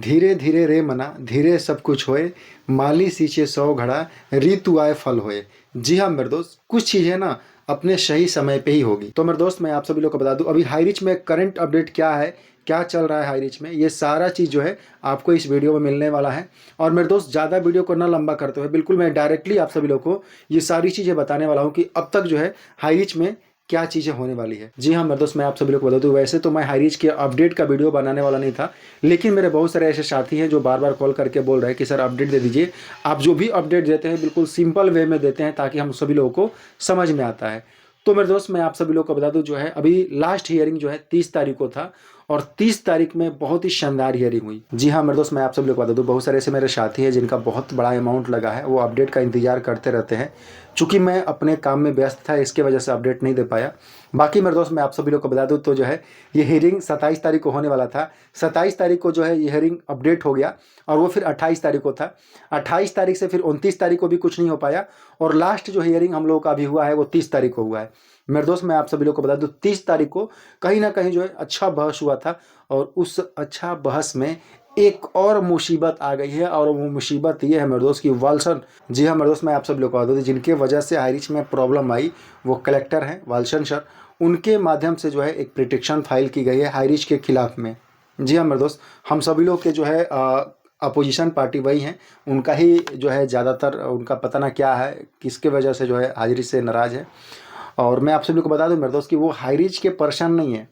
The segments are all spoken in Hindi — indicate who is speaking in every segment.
Speaker 1: धीरे धीरे रे मना धीरे सब कुछ होए, माली सींचे 100 घड़ा ऋतु आए फल होए। जी हाँ मेरे दोस्त, कुछ चीज़ें ना अपने सही समय पे ही होगी। तो मेरे दोस्त मैं आप सभी लोग को बता दूं अभी हाई रिच में करंट अपडेट क्या है, क्या चल रहा है हाई रिच में, ये सारा चीज़ जो है आपको इस वीडियो में मिलने वाला है। और मेरे दोस्त ज़्यादा वीडियो को ना लंबा करते हुए बिल्कुल मैं डायरेक्टली आप सभी लोग को ये सारी चीज़ें बताने वाला हूँ कि अब तक जो है हाई रिच में क्या चीज़ें होने वाली है। जी हाँ मेरे दोस्त, मैं आप सभी लोग को बता दूं वैसे तो मैं हाई रिच के अपडेट का वीडियो बनाने वाला नहीं था, लेकिन मेरे बहुत सारे ऐसे साथी हैं जो बार बार कॉल करके बोल रहे हैं कि सर अपडेट दे दीजिए। आप जो भी अपडेट देते हैं बिल्कुल सिंपल वे में देते हैं ताकि हम सभी लोगों को समझ में आता है। तो मेरे दोस्त मैं आप सभी लोग को बता दूं जो है अभी लास्ट हियरिंग जो है 30 तारीख को था, और 30 तारीख में बहुत ही शानदार हियरिंग हुई। जी हाँ मेरे दोस्त, मैं आप सभी लोग को बता दूं बहुत सारे ऐसे मेरे साथी हैं जिनका बहुत बड़ा अमाउंट लगा है, वो अपडेट का इंतजार करते रहते हैं। चूंकि मैं अपने काम में व्यस्त था इसके वजह से अपडेट नहीं दे पाया। बाकी मेरे दोस्त मैं आप सभी लोग को बता दूं तो जो है ये हियरिंग 27 तारीख को होने वाला था। 27 तारीख को जो है ये हियरिंग अपडेट हो गया और वो फिर 28 तारीख को था। 28 तारीख से फिर 29 तारीख को भी कुछ नहीं हो पाया, और लास्ट जो हियरिंग हम लोगों का अभी हुआ है वो 30 तारीख को हुआ है। मेरे दोस्त मैं आप सभी लोग को बता दूं 30 तारीख को कहीं ना कहीं जो है अच्छा बहस हुआ था, और उस अच्छा बहस में एक और मुसीबत आ गई है, और वो मुसीबत ये है मेरे दोस्त की वाल्सन। जी हाँ मेरे दोस्त, मैं आप सब लोग को बता दूं जिनके वजह से हाई रिच में प्रॉब्लम आई वो कलेक्टर हैं वाल्सन सर। उनके माध्यम से जो है एक पिटीशन फाइल की गई है हाई रिच के खिलाफ में। जी हाँ मेरे दोस्त, हम सभी लोग के जो है अपोजिशन पार्टी वही हैं, उनका ही जो है ज़्यादातर उनका पता ना क्या है किसके वजह से जो है हाई रिच से नाराज़ है। और मैं आप सभी को बता दूं मेरे दोस्त कि वो हाई रिच के पर्सन नहीं है।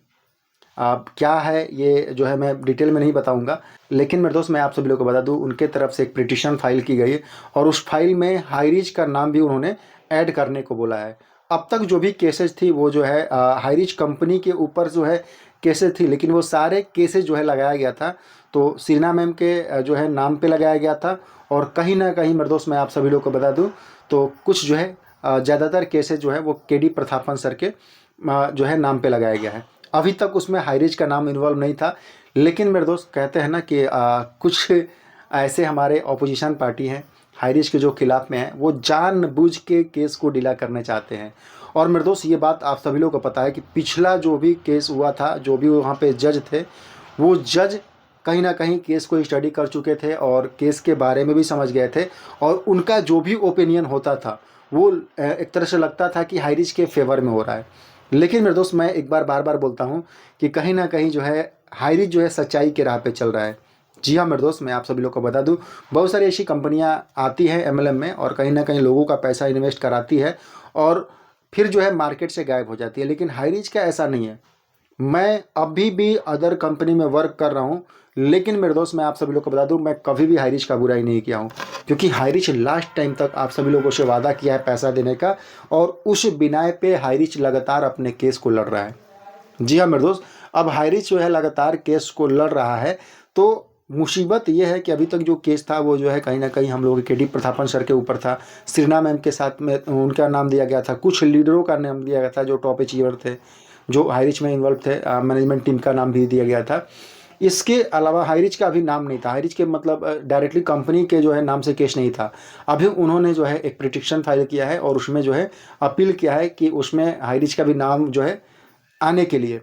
Speaker 1: अब क्या है ये जो है मैं डिटेल में नहीं बताऊंगा, लेकिन मेरे दोस्त मैं आप सभी लोग को बता दूं उनके तरफ से एक पिटीशन फाइल की गई है, और उस फाइल में हाई रिच का नाम भी उन्होंने ऐड करने को बोला है। अब तक जो भी केसेस थी वो जो है हाई रिच कंपनी के ऊपर जो है केसेस थी, लेकिन वो सारे केसेस जो है लगाया गया था तो सीना मैम के जो है नाम पे लगाया गया था। और कहीं ना कहीं मेरे दोस्त मैं आप सभी लोग को बता दूं तो कुछ जो है ज़्यादातर केसेस जो है वो केडी प्रतापन सर के जो है नाम पे लगाया गया है। अभी तक उसमें हाई रिच का नाम इन्वॉल्व नहीं था, लेकिन मेरे दोस्त कहते हैं ना कि कुछ ऐसे हमारे ऑपोजिशन पार्टी हैं हाई रिच के जो खिलाफ में है, वो जानबूझ के केस को डिला करने चाहते हैं। और मेरे दोस्त ये बात आप सभी लोगों को पता है कि पिछला जो भी केस हुआ था, जो भी वहाँ पे जज थे, वो जज कहीं ना कहीं केस को स्टडी कर चुके थे और केस के बारे में भी समझ गए थे, और उनका जो भी ओपिनियन होता था वो एक तरह से लगता था कि हाई रिच के फेवर में हो रहा है। लेकिन मेरे दोस्त मैं एक बार बार बार बोलता हूँ कि कहीं ना कहीं जो है हाई रिच जो है सच्चाई के राह पे चल रहा है। जी हाँ मेरे दोस्त, मैं आप सभी लोग को बता दूं बहुत सारी ऐसी कंपनियां आती हैं एमएलएम में और कहीं ना कहीं लोगों का पैसा इन्वेस्ट कराती है और फिर जो है मार्केट से गायब हो जाती है, लेकिन हाई रिच का ऐसा नहीं है। मैं अभी भी अदर कंपनी में वर्क कर रहा हूँ, लेकिन मेरे दोस्त मैं आप सभी लोग को बता दूं मैं कभी भी हाई रिच का बुराई नहीं किया हूँ, क्योंकि हाई रिच लास्ट टाइम तक आप सभी लोगों से वादा किया है पैसा देने का, और उस बिनाए पे हाई रिच लगातार अपने केस को लड़ रहा है। जी हाँ मेरे दोस्त, अब हाई रिच जो है लगातार केस को लड़ रहा है, तो मुसीबत ये है कि अभी तक जो केस था वो जो है कहीं ना कहीं हम लोगों के केडी प्रतापन सर के ऊपर था। श्रीना मैम के साथ में उनका नाम दिया गया था, कुछ लीडरों का नाम दिया गया था जो टॉप अचीवर थे, जो हाई रिच में इन्वॉल्व थे, मैनेजमेंट टीम का नाम भी दिया गया था। इसके अलावा हाई रिच का अभी नाम नहीं था, हाई रिच के मतलब डायरेक्टली कंपनी के जो है नाम से केस नहीं था। अभी उन्होंने जो है एक पिटीशन फाइल किया है और उसमें जो है अपील किया है कि उसमें हाई रिच का भी नाम जो है आने के लिए।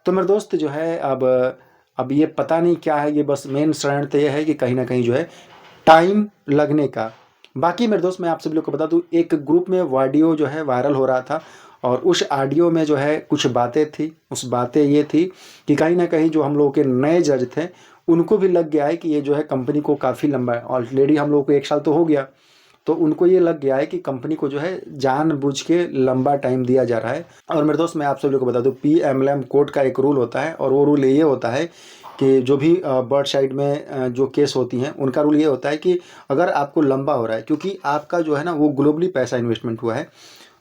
Speaker 1: तो मेरे दोस्त जो है अब ये पता नहीं क्या है, ये बस मेन शरण तो ये है कि कहीं ना कहीं जो है टाइम लगने का। बाकी मेरे दोस्त मैं आप सभी लोग को बता दूं एक ग्रुप में ऑडियो जो है वायरल हो रहा था, और उस ऑडियो में जो है कुछ बातें थी। उस बातें ये थी कि कहीं ना कहीं जो हम लोगों के नए जज थे उनको भी लग गया है कि ये जो है कंपनी को काफ़ी लंबा है, ऑलरेडी हम लोग को 1 साल तो हो गया, तो उनको ये लग गया है कि कंपनी को जो है जानबूझ के लंबा टाइम दिया जा रहा है। और मेरे दोस्त मैं आप सभी लोग को बता दूं पीएमएलएम कोर्ट का एक रूल होता है, और वो रूल ये होता है कि जो भी बर्ड साइड में जो केस होती हैं उनका रूल ये होता है कि अगर आपको लंबा हो रहा है, क्योंकि आपका जो है ना वो ग्लोबली पैसा इन्वेस्टमेंट हुआ है,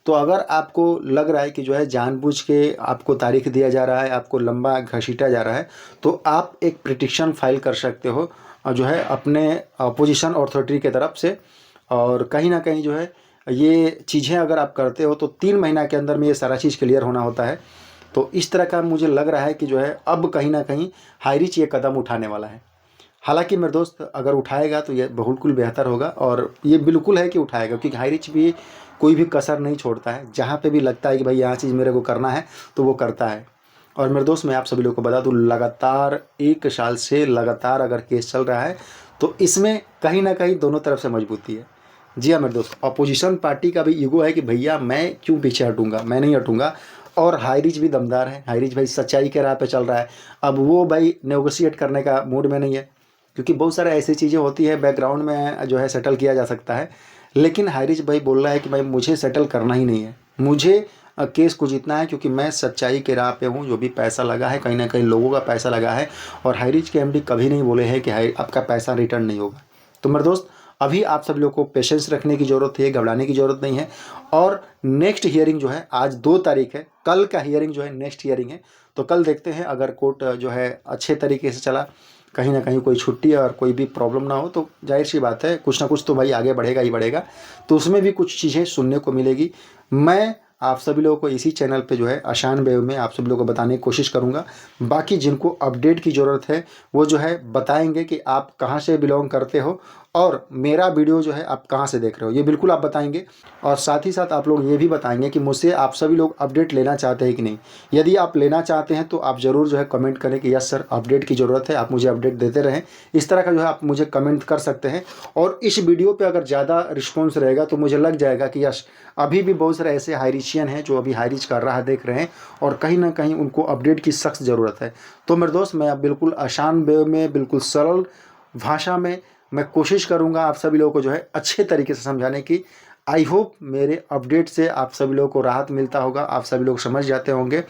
Speaker 1: तो अगर आपको लग रहा है कि जो है जानबूझ के आपको तारीख दिया जा रहा है, आपको लंबा घसीटा जा रहा है, तो आप एक पिटीशन फाइल कर सकते हो जो है अपने अपोजिशन अथॉरिटी की तरफ से। और कहीं ना कहीं जो है ये चीज़ें अगर आप करते हो तो 3 महीना के अंदर में ये सारा चीज़ क्लियर होना होता है। तो इस तरह का मुझे लग रहा है कि जो है अब कहीं ना कहीं हाई रिच ये कदम उठाने वाला है। हालांकि मेरे दोस्त अगर उठाएगा तो ये बिल्कुल बेहतर होगा, और ये बिल्कुल है कि उठाएगा, क्योंकि हाई रिच भी कोई भी कसर नहीं छोड़ता है, जहाँ पे भी लगता है कि भाई यहाँ चीज़ मेरे को करना है तो वो करता है। और मेरे दोस्त मैं आप सभी लोगों को बता दूं, लगातार 1 साल से लगातार अगर केस चल रहा है तो इसमें कहीं ना कहीं दोनों तरफ से मजबूती है। जी हाँ मेरे दोस्त, अपोजिशन पार्टी का भी ईगो है कि भैया मैं क्यों पीछे हटूंगा, मैं नहीं हटूंगा। और हाईरिच भी दमदार है, हाईरिच भाई सच्चाई के राह पे चल रहा है। अब वो भाई नेगोशिएट करने का मूड में नहीं है, क्योंकि बहुत सारे ऐसी चीज़ें होती है बैकग्राउंड में जो है सेटल किया जा सकता है। लेकिन हाईरिच भाई बोल रहा है कि भाई मुझे सेटल करना ही नहीं है, मुझे केस को जीतना है, क्योंकि मैं सच्चाई के राह पे हूँ। जो भी पैसा लगा है कहीं ना कहीं लोगों का पैसा लगा है, और हाईरिच के एमडी कभी नहीं बोले हैं कि आपका पैसा रिटर्न नहीं होगा। तो मेरे दोस्त अभी आप सब लोग को पेशेंस रखने की ज़रूरत है, घबराने की ज़रूरत नहीं है। और नेक्स्ट हियरिंग जो है आज 2 तारीख है, कल का हियरिंग जो है नेक्स्ट हियरिंग है। तो कल देखते हैं, अगर कोर्ट जो है अच्छे तरीके से चला, कहीं ना कहीं कोई छुट्टी और कोई भी प्रॉब्लम ना हो, तो जाहिर सी बात है कुछ ना कुछ तो भाई आगे बढ़ेगा ही बढ़ेगा। तो उसमें भी कुछ चीज़ें सुनने को मिलेगी। मैं आप सभी लोगों को इसी चैनल पे जो है आसान वे में आप सभी लोगों को बताने की कोशिश करूँगा। बाकी जिनको अपडेट की ज़रूरत है वो जो है बताएंगे कि आप कहाँ से बिलोंग करते हो, और मेरा वीडियो जो है आप कहाँ से देख रहे हो, ये बिल्कुल आप बताएंगे। और साथ ही साथ आप लोग ये भी बताएंगे कि मुझसे आप सभी लोग अपडेट लेना चाहते हैं कि नहीं। यदि आप लेना चाहते हैं तो आप ज़रूर जो है कमेंट करें कि यस सर अपडेट की ज़रूरत है, आप मुझे अपडेट देते रहें। इस तरह का जो है आप मुझे कमेंट कर सकते हैं। और इस वीडियो पे अगर ज़्यादा रिस्पॉन्स रहेगा तो मुझे लग जाएगा कि यस अभी भी बहुत सारे ऐसे हाईरिचियन हैं जो अभी हाईरिच कर रहा देख रहे हैं, और कहीं ना कहीं उनको अपडेट की सख्त ज़रूरत है। तो मेरे दोस्त मैं अब बिल्कुल आसान वे में, बिल्कुल सरल भाषा में मैं कोशिश करूंगा आप सभी लोगों को जो है अच्छे तरीके से समझाने की। आई होप मेरे अपडेट से आप सभी लोगों को राहत मिलता होगा, आप सभी लोग समझ जाते होंगे।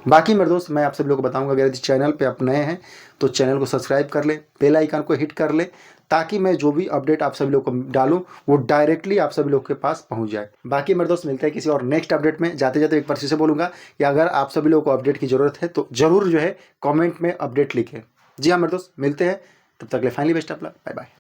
Speaker 1: बाकी मेरे दोस्त मैं आप सभी लोगों को बताऊंगा, अगर इस चैनल पे आप नए हैं तो चैनल को सब्सक्राइब कर ले, बेल आइकन को हिट कर ले, ताकि मैं जो भी अपडेट आप सभी लोग को डालूं वो डायरेक्टली आप सभी लोग के पास पहुंच जाए। बाकी मेरे दोस्त मिलते हैं किसी और नेक्स्ट अपडेट में। जाते जाते एक बार फिर से बोलूँगा कि अगर आप सभी लोगों को अपडेट की ज़रूरत है तो ज़रूर जो है कॉमेंट में अपडेट लिखें। जी हाँ मेरे दोस्त मिलते हैं, तब तक के लिए finally best of luck, bye bye.